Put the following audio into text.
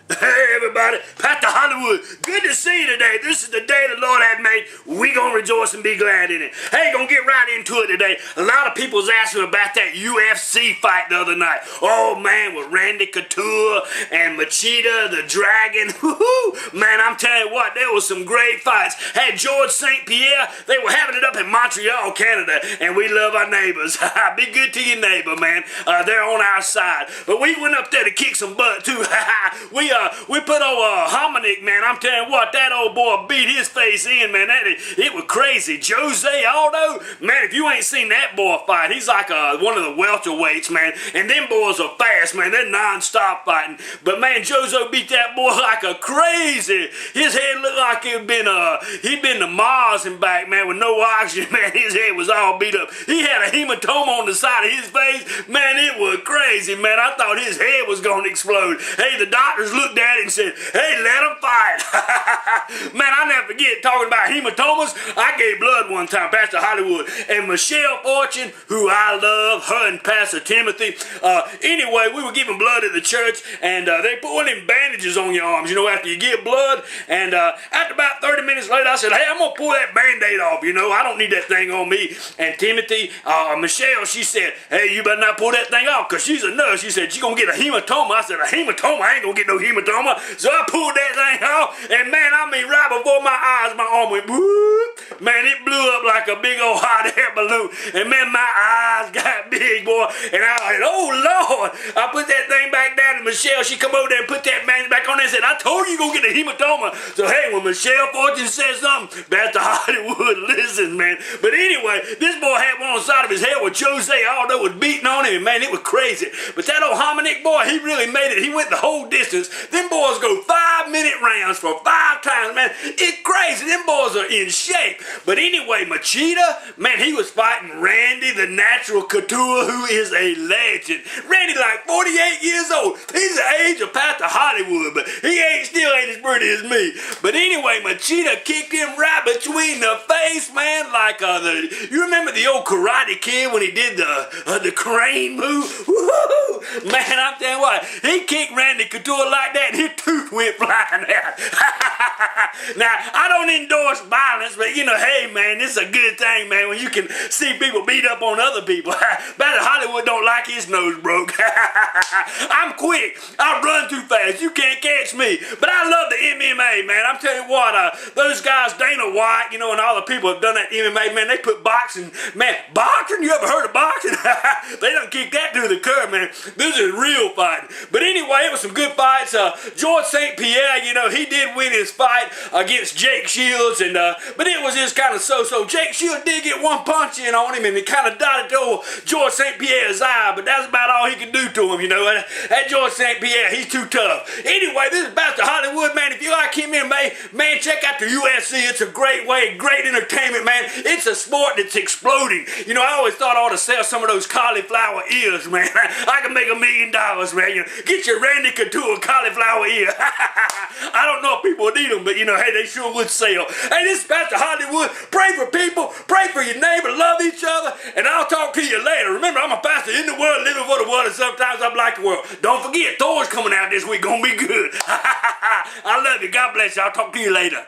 Hey everybody, Pastor Hollywood, good to see you today. This is the day the Lord has made. We gonna rejoice and be glad in it. Hey, gonna get right into it today. A lot of people's asking about that UFC fight the other night. Oh man, with Randy Couture and Machida the Dragon. Woohoo! Man, I'm telling you what, there was some great fights. Had George St. Pierre, they were having it up in Montreal, Canada, and we love our neighbors. Be good to your neighbor, man. They're on our side. But we went up there to kick some butt too. We put old Hominick, man. I'm telling you what, that old boy beat his face in, man. It was crazy. Jose Aldo, man, if you ain't seen that boy fight, he's like one of the welterweights, man. And them boys are fast, man. They're non-stop fighting. But man, Jose beat that boy like a crazy. His head looked like he'd been to Mars and back, man, with no oxygen, man. His head was all beat up. He had a hematoma on the side of his face. Man, it was crazy, man. I thought his head was going to explode. Hey, the doctors looked at it and said, hey, let him fight. Man, I never forget talking about hematomas. I gave blood one time, Pastor Hollywood. And Michelle Fortune, who I love, her and Pastor Timothy. Anyway, we were giving blood at the church, and they put one of them bandages on your arms, you know, after you give blood. And after about 30 minutes later, I said, hey, I'm going to pull that Band-Aid off, you know. I don't need that thing on me. And Timothy, Michelle, she said, hey, you better not pull that thing off, because she's a nurse. She said, you're going to get a hematoma. I said, a hematoma? I ain't going to get no hematoma. So I pulled that thing off, and man, I mean, right before my eyes, my arm went whoop. Man, it blew up like a big old hot air balloon. And man, my eyes got big, boy. And I was like, oh Lord. I put that thing back down, and Michelle, she come over there and put that bandage back on there and said, I told you you're going to get a hematoma. So hey, when Michelle Fortune says something, Pastor Hollywood listens, man. But anyway, this boy had one on the side of his head where Jose Aldo was beating on him, and man, it was crazy. But that old Hominick boy, he really made it. He went the whole distance. Them boys go 5-minute rounds for 5 times, man. It's crazy. Them boys are in shape. But anyway, Machida, man, he was fighting Randy, the natural Couture, who is a legend. Randy like 48 years old. He's the age of Pastor Hollywood, but he still ain't as pretty as me. But anyway, Machida kicked him right between the face, man, like you remember the old Karate Kid when he did the crane move? Woo-hoo! Man, I'm telling you what, he kicked Randy Couture like that, and his tooth went flying out. Now, I don't endorse violence, but you know, hey man, this is a good thing, man, when you can see people beat up on other people. Pastor Hollywood don't like his nose broke. I'm quick. I run too fast. You can't catch me. But I love the MMA, man. I'm telling you what, those guys, Dana White, you know, and all the people have done that MMA, man, they put boxing, man, boxing? You ever heard of boxing? They done kicked that to the curb, man. This is real fighting. But anyway, it was some good fights. George St. Pierre, you know, he did win his fight against Jake Shields, and but it was just kind of so-so. Jake Shields did get one punch in on him, and it kind of dotted to George St. Pierre's eye, but that's about all he could do to him, you know. That George St. Pierre, he's too tough. Anyway, this is Pastor Hollywood, man. If you like him in, man, check out the UFC. It's a great way, great entertainment, man. It's a sport that's exploding. You know, I always thought I ought to sell some of those cauliflower ears, man. I can make $1 million, man. You know, get your Randy Couture cauliflower ear. I don't know if people need them, but you know, hey, they sure would sell. Hey, this is Pastor Hollywood. Pray for people, pray for your neighbor, love each other, and I'll talk to you later. Remember, I'm a pastor in the world, living for the world, and sometimes I'm like the world. Don't forget, Thor's coming out this week, gonna be good. I love you. God bless you. I'll talk to you later.